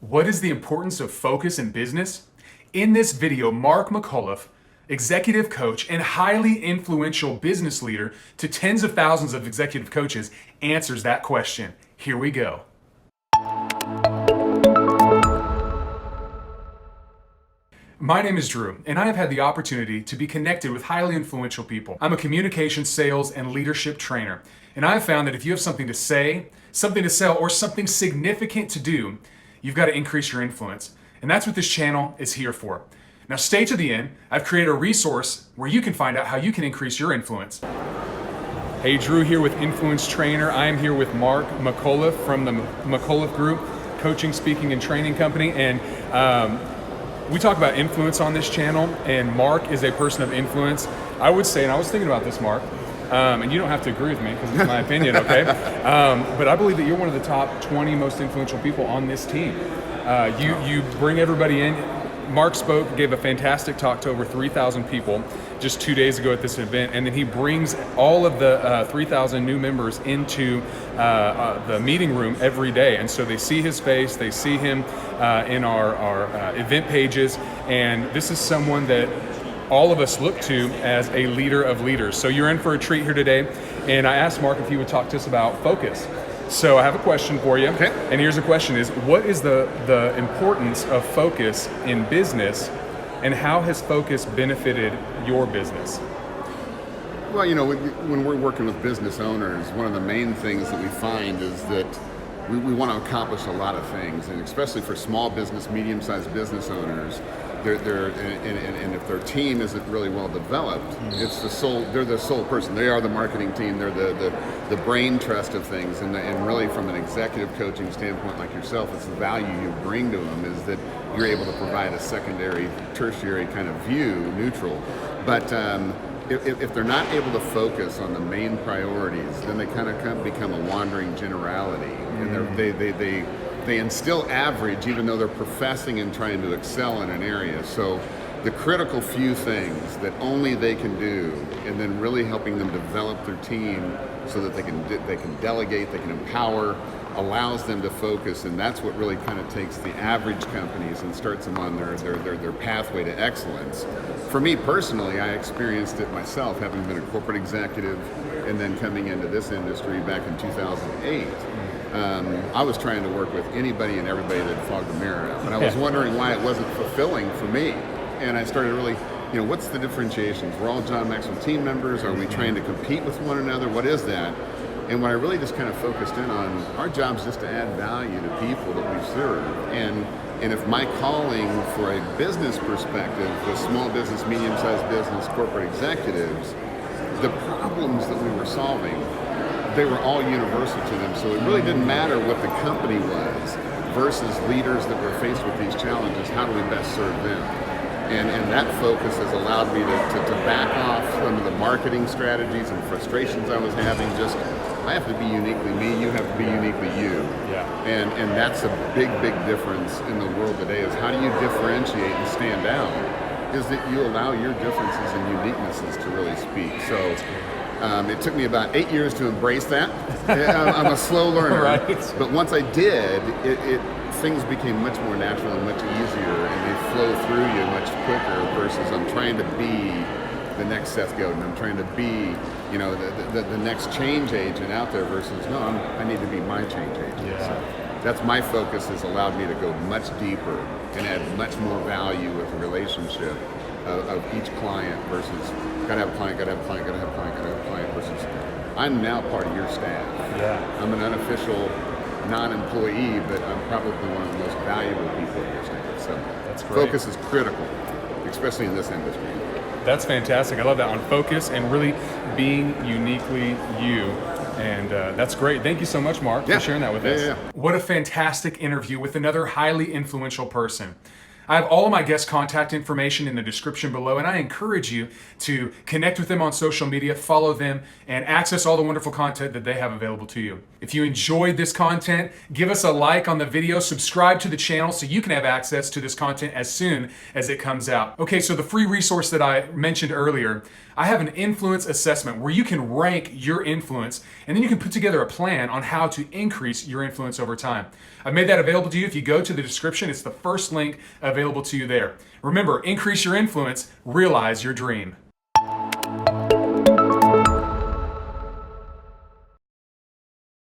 What is the importance of focus in business? In this video, Mark McCullough, executive coach and highly influential business leader to tens of thousands of executive coaches, answers that question. Here we go. My name is Drew, and I have had the opportunity to be connected with highly influential people. I'm a communication, sales, and leadership trainer, and I've found that if you have something to say, something to sell, or something significant to do, you've got to increase your influence. And that's what this channel is here for. Now stay to the end. I've created a resource where you can find out how you can increase your influence. Hey, Drew here with Influence Trainer. I am here with Mark McCullough from the McCullough Group, coaching, speaking, and training company. And we talk about influence on this channel, and Mark is a person of influence. I would say, and I was thinking about this, Mark, and you don't have to agree with me because it's my opinion, okay? But I believe that you're one of the top 20 most influential people on this team. You bring everybody in. Mark spoke, gave a fantastic talk to over 3,000 people just 2 days ago at this event, and then he brings all of the 3,000 new members into the meeting room every day. And so they see his face, they see him in our event pages, and this is someone that all of us look to as a leader of leaders. So you're in for a treat here today, and I asked Mark if he would talk to us about focus. So I have a question for you, okay. And here's the question is, what is the importance of focus in business, and how has focus benefited your business? Well, you know, when we're working with business owners, one of the main things that we find is that we want to accomplish a lot of things, and especially for small business, medium-sized business owners, and if their team isn't really well developed, they're the sole person. They are the marketing team. They're the brain trust of things, and really from an executive coaching standpoint like yourself, it's the value you bring to them is that you're able to provide a secondary, tertiary kind of view, neutral. But if they're not able to focus on the main priorities, then they kind of become a wandering generality, and they instill average even though they're professing and trying to excel in an area. So the critical few things that only they can do, and then really helping them develop their team so that they can delegate, they can empower, allows them to focus, and that's what really kind of takes the average companies and starts them on their pathway to excellence. For me personally, I experienced it myself, having been a corporate executive and then coming into this industry back in 2008. I was trying to work with anybody and everybody that fogged the mirror up, and I was wondering why it wasn't fulfilling for me. And I started really, what's the differentiations? We're all John Maxwell team members. Are we trying to compete with one another? What is that? And what I really just kind of focused in on, our job is just to add value to people that we serve. And if my calling for a business perspective with small business, medium-sized business, corporate executives, the problems that we were solving, they were all universal to them. So it really didn't matter what the company was versus leaders that were faced with these challenges. How do we best serve them? And that focus has allowed me to back off some of the marketing strategies and frustrations I was having. Just, I have to be uniquely me, you have to be uniquely you. Yeah. And that's a big difference in the world today, is how do you differentiate and stand out? Is that you allow your differences and uniquenesses to really speak. So it took me about 8 years to embrace that. I'm a slow learner, right. But once I did, things became much more natural and much easier, and they flow through you much quicker versus I'm trying to be the next Seth Godin. I'm trying to be, the next change agent out there versus, no, I need to be my change agent. Yeah. So that's my focus, has allowed me to go much deeper and add much more value with the relationship of each client versus gotta have a client, gotta have a client, gotta have a client, gotta have a client versus I'm now part of your staff. Yeah. I'm an unofficial non-employee, but I'm probably one of the most valuable people in your staff. So that's great. Focus is critical, especially in this industry. That's fantastic. I love that, on focus and really being uniquely you. And that's great. Thank you so much, Mark, for sharing that with us. Yeah. What a fantastic interview with another highly influential person. I have all of my guest contact information in the description below, and I encourage you to connect with them on social media, follow them, and access all the wonderful content that they have available to you. If you enjoyed this content, give us a like on the video, subscribe to the channel so you can have access to this content as soon as it comes out. Okay, so the free resource that I mentioned earlier, I have an influence assessment where you can rank your influence, and then you can put together a plan on how to increase your influence over time. I've made that available to you. If you go to the description, it's the first link available to you there. Remember, increase your influence, realize your dream.